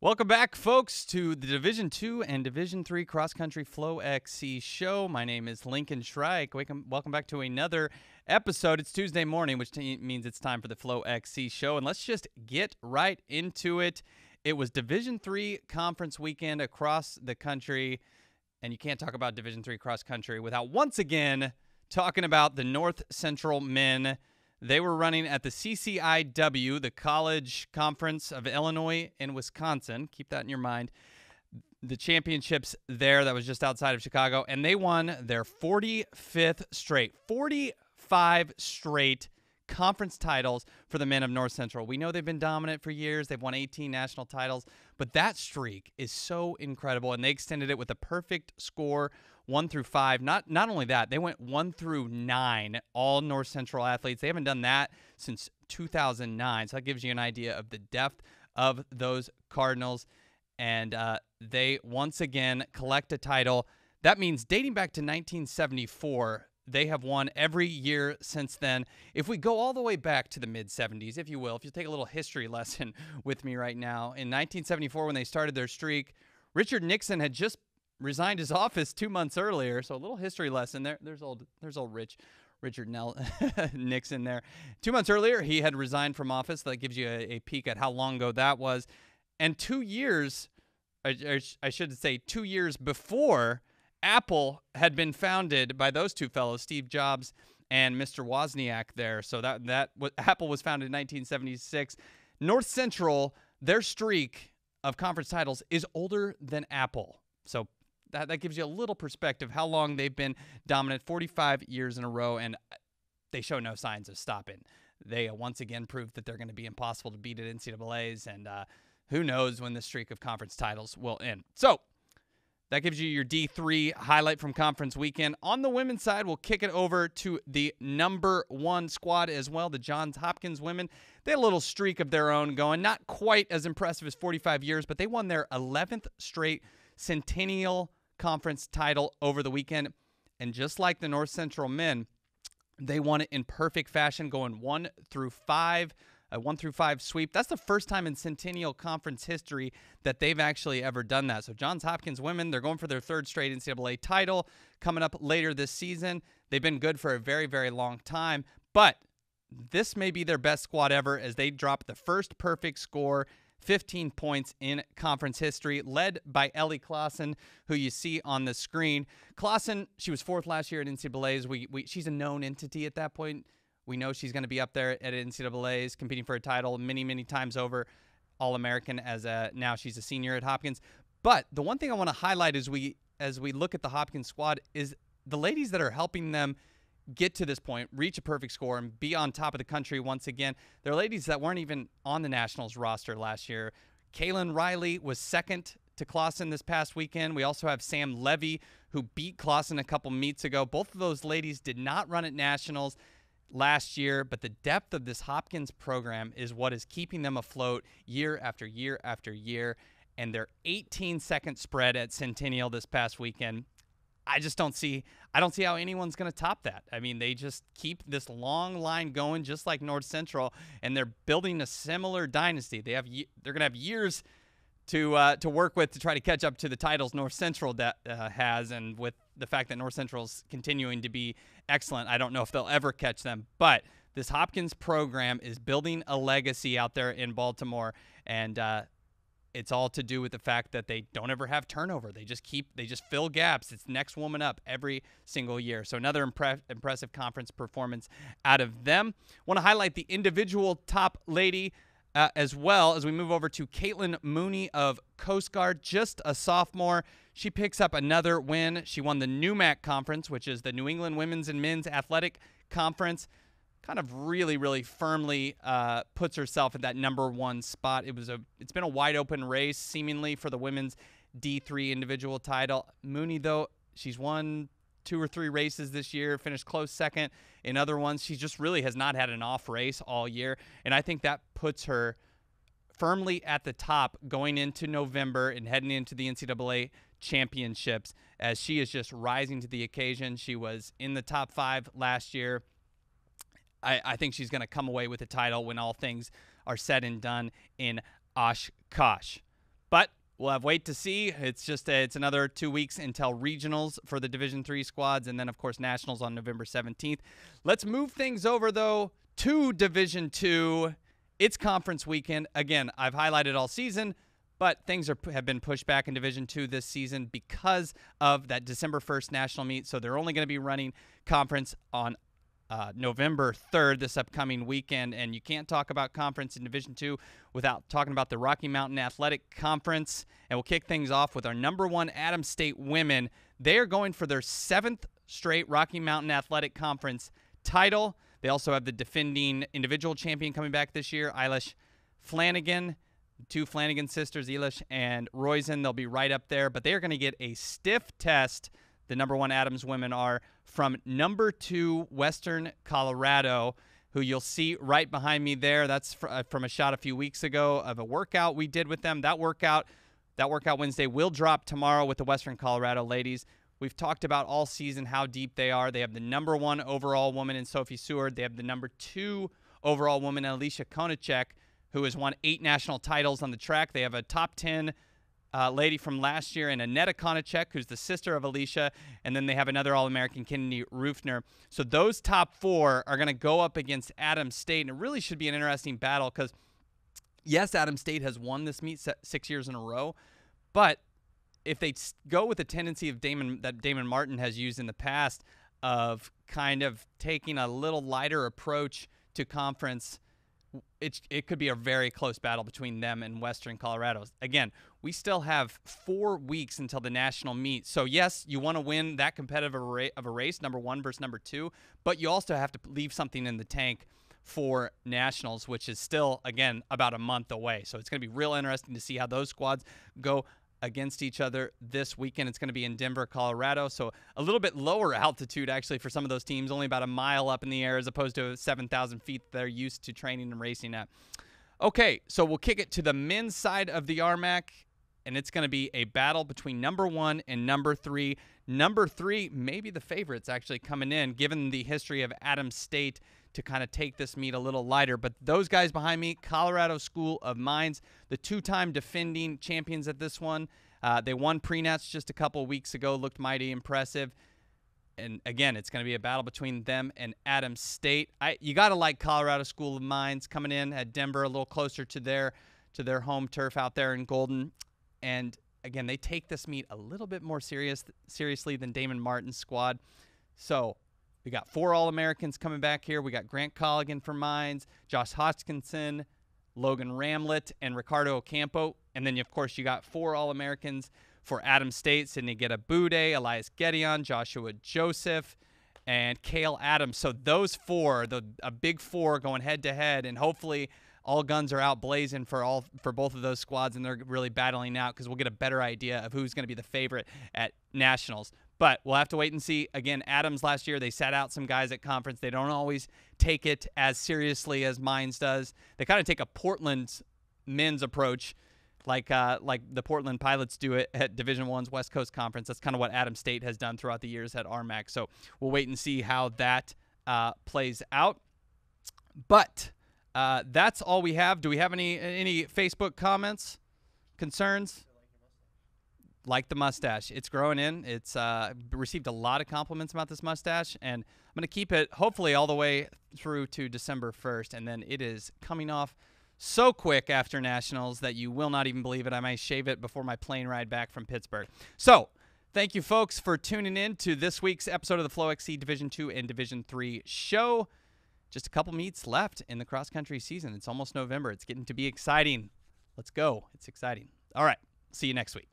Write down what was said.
Welcome back, folks, to the Division II and Division III Cross Country Flow XC show. My name is Lincoln Shrike. Welcome back to another episode. It's Tuesday morning, which means it's time for the Flow XC show. And let's just get right into it. It was Division III conference weekend across the country. And you can't talk about Division III cross country without once again talking about the North Central men. They were running at the CCIW, the College Conference of Illinois and Wisconsin. Keep that in your mind. The championships there, that was just outside of Chicago, and they won their 45th straight conference titles for the men of North Central. We know they've been dominant for years. They've won 18 national titles, but that streak is so incredible, and they extended it with a perfect score, 1 through 5. Not only that, they went 1 through 9, all North Central athletes. They haven't done that since 2009, so that gives you an idea of the depth of those Cardinals. And they once again collect a title. That means dating back to 1974, they have won every year since then. If we go all the way back to the mid-'70s, if you will, if you take a little history lesson with me right now, in 1974 when they started their streak, Richard Nixon had just resigned his office 2 months earlier. So a little history lesson there. There's old Richard Nixon there. 2 months earlier, he had resigned from office. That gives you a peek at how long ago that was. And 2 years, I should say 2 years before, Apple had been founded by those two fellows, Steve Jobs and Mr. Wozniak there. So Apple was founded in 1976. North Central, their streak of conference titles is older than Apple. So that gives you a little perspective how long they've been dominant, 45 years in a row, and they show no signs of stopping. They once again proved that they're going to be impossible to beat at NCAAs, and who knows when the streak of conference titles will end. So that gives you your D3 highlight from conference weekend. On the women's side, we'll kick it over to the number 1 squad as well, the Johns Hopkins women. They had a little streak of their own going, not quite as impressive as 45 years, but they won their 11th straight Centennial Conference title over the weekend. And just like the North Central men, they won it in perfect fashion, going 1 through 5. A 1 through 5 sweep. That's the first time in Centennial Conference history that they've actually ever done that. So Johns Hopkins women, they're going for their 3rd straight NCAA title coming up later this season. They've been good for a very, very long time, but this may be their best squad ever as they drop the first perfect score, 15 points in conference history, led by Ellie Clausen, who you see on the screen. Clausen, she was 4th last year at NCAAs. She's a known entity at that point. We know she's going to be up there at NCAAs competing for a title many, many times over, All-American now she's a senior at Hopkins. But the one thing I want to highlight as we look at the Hopkins squad is the ladies that are helping them get to this point, reach a perfect score, and be on top of the country once again. They're ladies that weren't even on the Nationals roster last year. Kaitlin Riley was 2nd to Clausen this past weekend. We also have Sam Levy, who beat Clausen a couple meets ago. Both of those ladies did not run at Nationals last year, but the depth of this Hopkins program is what is keeping them afloat year after year after year. And their 18-second spread at Centennial this past weekend, I don't see how anyone's going to top that. I mean, they just keep this long line going, just like North Central, and they're building a similar dynasty. They're going to have years to work with to try to catch up to the titles North Central has, and with the fact that North Central's continuing to be excellent, I don't know if they'll ever catch them. But this Hopkins program is building a legacy out there in Baltimore, and it's all to do with the fact that they don't ever have turnover. They just fill gaps. It's next woman up every single year. So another impressive conference performance out of them. Want to highlight the individual top lady as well as we move over to Kaitlin Mooney of Coast Guard, just a sophomore. She picks up another win. She won the NEWMAC Conference, which is the New England Women's and Men's Athletic Conference. Kind of really, really firmly puts herself at that number 1 spot. It's been a wide open race, seemingly, for the women's D3 individual title. Mooney, though, she's won 2 or 3 races this year, finished close 2nd in other ones. She just really has not had an off race all year, and I think that puts her firmly at the top going into November and heading into the NCAA championships, as she is just rising to the occasion. She was in the top 5 last year. I think she's going to come away with the title when all things are said and done in Oshkosh. But we'll have wait to see. It's another 2 weeks until regionals for the Division III squads, and then, of course, nationals on November 17th. Let's move things over, though, to Division II. It's conference weekend. Again, I've highlighted all season, but things have been pushed back in Division II this season because of that December 1st national meet. So they're only going to be running conference on November 3rd, this upcoming weekend. And you can't talk about conference in Division II without talking about the Rocky Mountain Athletic Conference. And we'll kick things off with our #1 Adams State women. They are going for their 7th straight Rocky Mountain Athletic Conference title. They also have the defending individual champion coming back this year, Eilish Flanagan. Two Flanagan sisters, Eilish and Roizen. They'll be right up there, but they are going to get a stiff test. The #1 Adams women are from #2 Western Colorado, who you'll see right behind me there. That's from a shot a few weeks ago of a workout we did with them. That workout Wednesday will drop tomorrow with the Western Colorado ladies. We've talked about all season how deep they are. They have the #1 overall woman in Sophie Seward. They have the #2 overall woman, Alicia Konachek, who has won 8 national titles on the track. They have a top 10 lady from last year, and Annetta Konachek, who's the sister of Alicia, and then they have another All-American, Kennedy Rufner. So those top 4 are going to go up against Adams State, and it really should be an interesting battle because, yes, Adams State has won this meet 6 years in a row, but if they go with the tendency of Damon Martin has used in the past of kind of taking a little lighter approach to conference, it could be a very close battle between them and Western Colorado. Again, we still have 4 weeks until the national meet. So, yes, you want to win that competitive of a race, #1 versus #2, but you also have to leave something in the tank for nationals, which is still, again, about a month away. So it's going to be real interesting to see how those squads go against each other this weekend. It's going to be in Denver, Colorado, so a little bit lower altitude actually for some of those teams, only about a mile up in the air as opposed to 7,000 feet they're used to training and racing at. Okay, so we'll kick it to the men's side of the RMAC, and it's going to be a battle between #1 and #3. #3 maybe the favorites actually coming in, given the history of Adams State to kind of take this meet a little lighter. But those guys behind me, Colorado School of Mines, the 2-time defending champions at this one. They won pre-nats just a couple weeks ago, looked mighty impressive. And again, it's going to be a battle between them and Adams State. You got to like Colorado School of Mines coming in at Denver, a little closer to their home turf out there in Golden. And again, they take this meet a little bit more seriously than Damon Martin's squad. So we got 4 All-Americans coming back here. We got Grant Colligan for Mines, Josh Hodgkinson, Logan Ramlett, and Ricardo Ocampo. And then, of course, you got 4 All-Americans for Adams State, Sydney Getabude, Elias Gedeon, Joshua Joseph, and Kale Adams. So those 4, a big 4 going head-to-head, and hopefully all guns are out blazing for both of those squads, and they're really battling out because we'll get a better idea of who's going to be the favorite at nationals. But we'll have to wait and see. Again, Adams last year, they sat out some guys at conference. They don't always take it as seriously as Mines does. They kind of take a Portland men's approach like the Portland Pilots do it at Division I's West Coast Conference. That's kind of what Adams State has done throughout the years at RMAC. So we'll wait and see how that plays out. But that's all we have. Do we have any Facebook comments, concerns? Like the mustache. It's growing in. It's received a lot of compliments about this mustache, and I'm going to keep it hopefully all the way through to December 1st, and then it is coming off so quick after nationals that you will not even believe it. I might shave it before my plane ride back from Pittsburgh. So thank you, folks, for tuning in to this week's episode of the FloXC Division II and Division III show. Just a couple meets left in the cross-country season. It's almost November. It's getting to be exciting. Let's go. It's exciting. All right. See you next week.